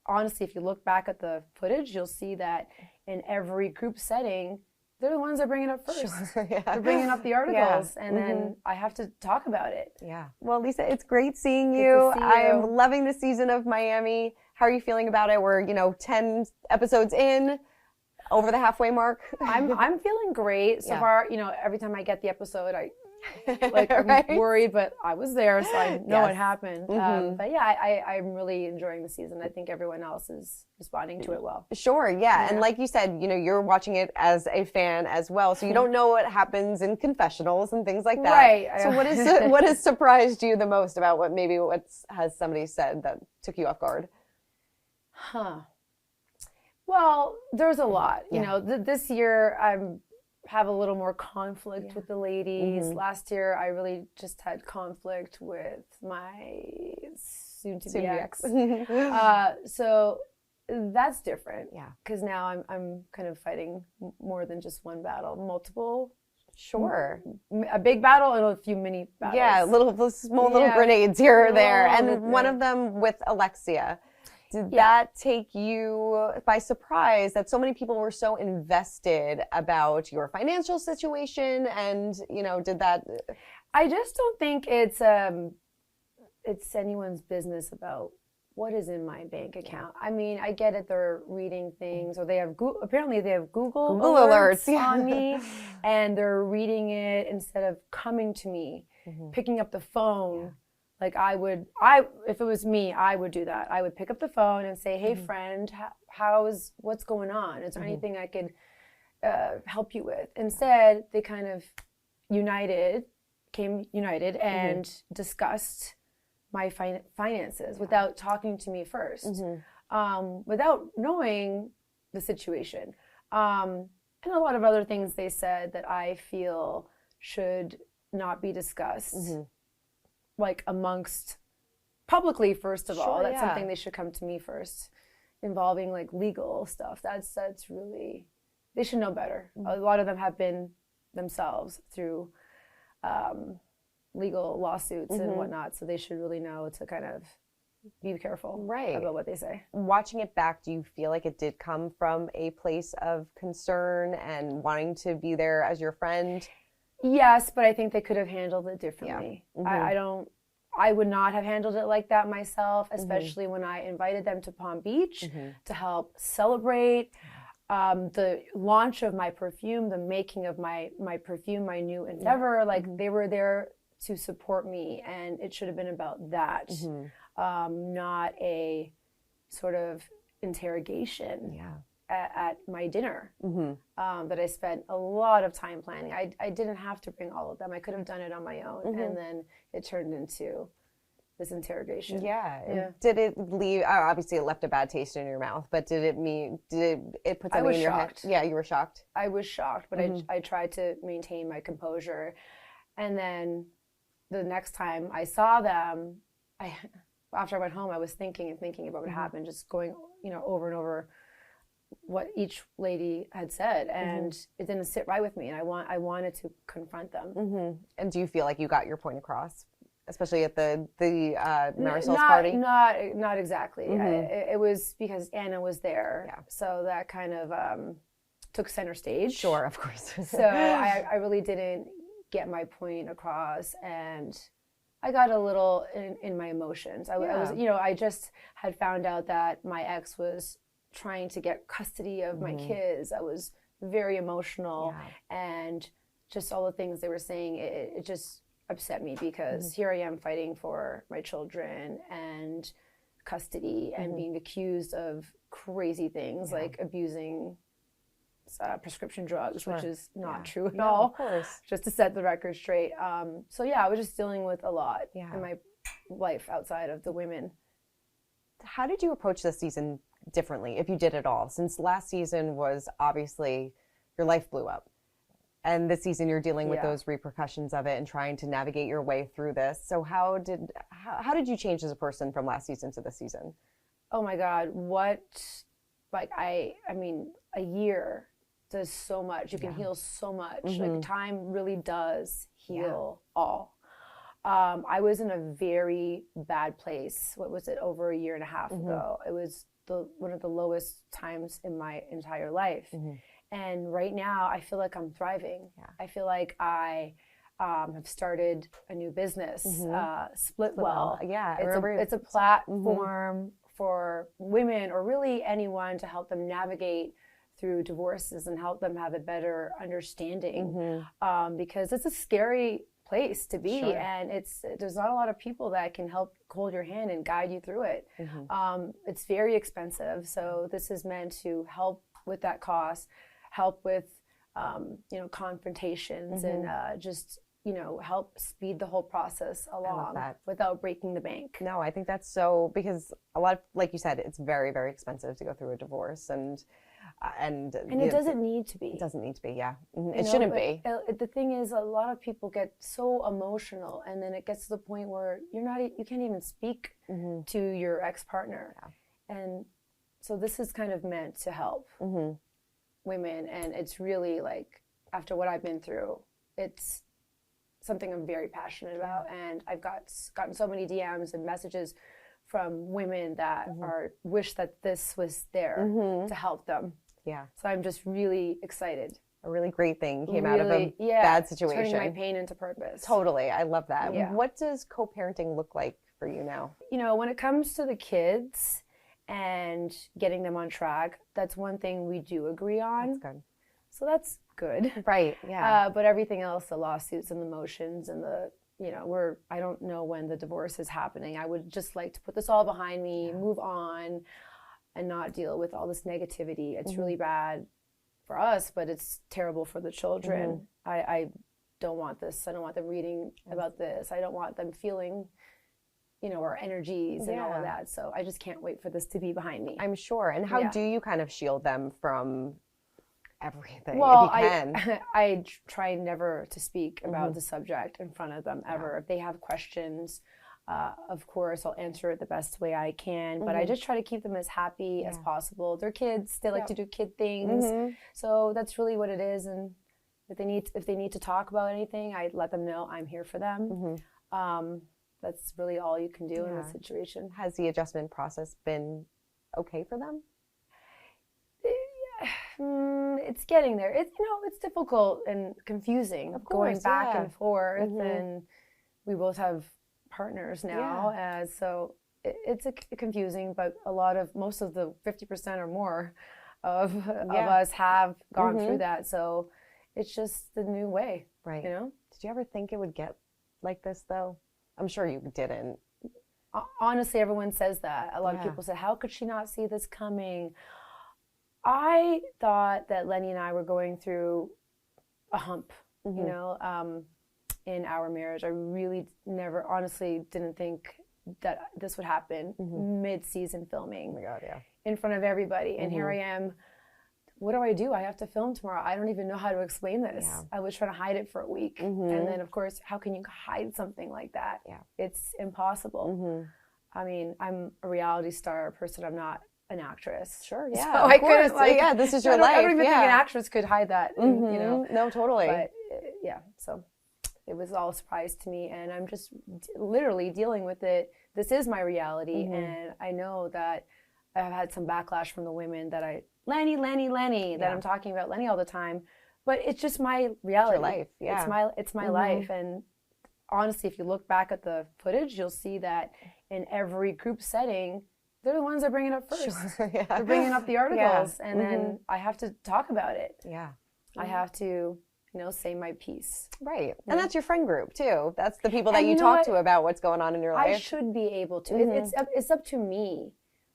honestly, if you look back at the footage, you'll see that in every group setting, they're the ones that bring it up first. Sure, yeah. They're bringing up the articles, and then I have to talk about it. Yeah. Well, Lisa, it's great seeing you. I am loving the season of Miami. How are you feeling about it? We're, 10 episodes in, over the halfway mark. I'm feeling great so far. Every time I get the episode, I'm worried, but I was there, so I know what happened. But yeah, I'm really enjoying the season. I think everyone else is responding to it well. Sure, yeah. And like you said, you're watching it as a fan as well, so you don't know what happens in confessionals and things like that. Right. So what has surprised you the most about what has somebody said that took you off guard? Well, there's a lot. This year have a little more conflict with the ladies. Last year, I really just had conflict with my soon-to-be ex. So that's different. Yeah. Because now I'm kind of fighting more than just one battle, multiple. Sure. A big battle and a few mini battles. Yeah, small little grenades here or there. And one of them with Alexia. Did that take you by surprise that so many people were so invested about your financial situation? And, did that... I just don't think it's anyone's business about what is in my bank account. I mean, I get it. They're reading things, or they have apparently they have Google alerts on me, and they're reading it instead of coming to me, picking up the phone. Yeah. Like if it was me, I would do that. I would pick up the phone and say, "Hey, friend, what's going on? Is there anything I could help you with?" Instead, they kind of came united and discussed my finances without talking to me first, without knowing the situation, and a lot of other things they said that I feel should not be discussed. Like amongst publicly, first of all, that's something they should come to me first, involving like legal stuff. That's really, they should know better. A lot of them have been themselves through legal lawsuits and whatnot, so they should really know to kind of be careful about what they say. Watching it back, do you feel like it did come from a place of concern and wanting to be there as your friend? Yes, but I think they could have handled it differently. I would not have handled it like that myself, especially when I invited them to Palm Beach to help celebrate the launch of my perfume, the making of my perfume, my new endeavor. Like they were there to support me, and it should have been about that, not a sort of interrogation. At my dinner that I spent a lot of time planning. I didn't have to bring all of them. I could have done it on my own, and then it turned into this interrogation. Yeah. Did it leave? Obviously, it left a bad taste in your mouth. But did it put something in your head? Yeah, you were shocked. I was shocked, but I tried to maintain my composure. And then the next time I saw them, after I went home, I was thinking about what happened, just going over and over what each lady had said, and it didn't sit right with me, and I wanted to confront them. And do you feel like you got your point across, especially at the Marisol's party? Not exactly. It was because Anna was there, so that kind of took center stage. Sure, of course. So I really didn't get my point across, and I got a little in my emotions. I was, I just had found out that my ex was trying to get custody of my kids. I was very emotional, and just all the things they were saying, it just upset me, because here I am fighting for my children and custody and being accused of crazy things like abusing prescription drugs, which is not true at all. Of course. Just to set the record straight. So I was just dealing with a lot in my life outside of the women. How did you approach this season differently, if you did at all? Since last season was obviously your life blew up, and this season you're dealing with those repercussions of it and trying to navigate your way through this. So how did you change as a person from last season to this season? Oh my God, I mean, a year does so much. You can heal so much. Like time really does heal all. I was in a very bad place. What was it? Over a year and a half ago. It was one of the lowest times in my entire life. And right now, I feel like I'm thriving. I feel like I have started a new business, Splitwell. Yeah, it's a platform for women or really anyone to help them navigate through divorces and help them have a better understanding, because it's a scary place to be, and there's not a lot of people that can help hold your hand and guide you through it. It's very expensive, so this is meant to help with that cost, help with confrontations, and just help speed the whole process along without breaking the bank. No, I think that's so, because a lot of, like you said, it's very, very expensive to go through a divorce, and it doesn't need to be. It doesn't need to be, yeah. It shouldn't be. The thing is, a lot of people get so emotional, and then it gets to the point where you can't even speak to your ex-partner. And so this is kind of meant to help women, and it's really like, after what I've been through, it's something I'm very passionate about, and I've gotten so many DMs and messages from women that wish that this was there to help them. Yeah. So I'm just really excited. A really great thing came out of a bad situation. Turning my pain into purpose. Totally. I love that. Yeah. What does co-parenting look like for you now? When it comes to the kids and getting them on track, that's one thing we do agree on. That's good. So that's good. Right. Yeah. But everything else, the lawsuits and the motions and I don't know when the divorce is happening. I would just like to put this all behind me, move on, and not deal with all this negativity. It's really bad for us, but it's terrible for the children. I don't want this. I don't want them reading about this. I don't want them feeling, our energies and all of that. So I just can't wait for this to be behind me. I'm sure. And how do you kind of shield them from everything? Well, I try never to speak about the subject in front of them ever. If they have questions, of course, I'll answer it the best way I can, but I just try to keep them as happy as possible. They're kids. They like to do kid things. So that's really what it is. And if they need to talk about anything, I let them know I'm here for them. That's really all you can do in this situation. Has the adjustment process been okay for them? It's getting there. It's difficult and confusing, of course, going back and forth, and we both have partners now, so it's confusing. But most of the 50% or more of us have gone through that, so it's just the new way, right? Did you ever think it would get like this, though? I'm sure you didn't. Honestly, everyone says that. A lot of people say, "How could she not see this coming?" I thought that Lenny and I were going through a hump, in our marriage. I really honestly didn't think that this would happen mid-season filming. Oh my God, in front of everybody. And here I am. What do? I have to film tomorrow. I don't even know how to explain this. I was trying to hide it for a week. And then, of course, how can you hide something like that? It's impossible. I mean, I'm a reality star person. I'm not an actress. Sure, yeah. So I couldn't, this is your life. I don't even think an actress could hide that, No, totally. But, so it was all a surprise to me, and I'm just literally dealing with it. This is my reality, and I know that I've had some backlash from the women that Lenny, that I'm talking about Lenny all the time, but it's just my reality. It's your life, It's my life, and honestly, if you look back at the footage, you'll see that in every group setting, they're the ones that bring it up first. Sure, They're bringing up the articles, and then I have to talk about it. Yeah. I have to, say my piece. Right. And that's your friend group, too. That's the people that you talk to about what's going on in your life. I should be able to. It's up to me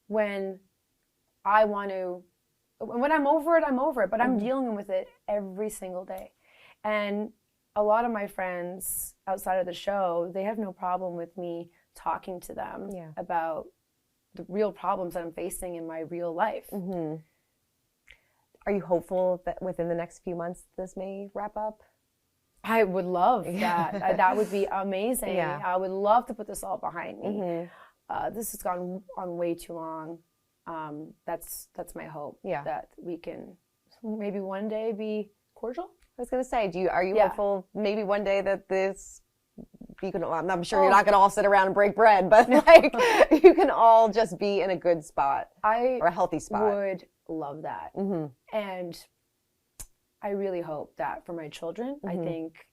when I want to. When I'm over it, I'm over it. But I'm dealing with it every single day. And a lot of my friends outside of the show, they have no problem with me talking to them about the real problems that I'm facing in my real life. Are you hopeful that within the next few months this may wrap up? I would love that. That would be amazing. Yeah. I would love to put this all behind me. This has gone on way too long. That's my hope. That we can maybe one day be cordial. I was going to say, are you hopeful maybe one day that this you can, I'm sure you're not going to all sit around and break bread, but like you can all just be in a good spot or a healthy spot. I would love that. And I really hope that for my children, I think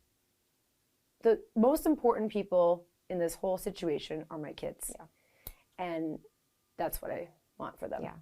the most important people in this whole situation are my kids. And that's what I want for them. Yeah.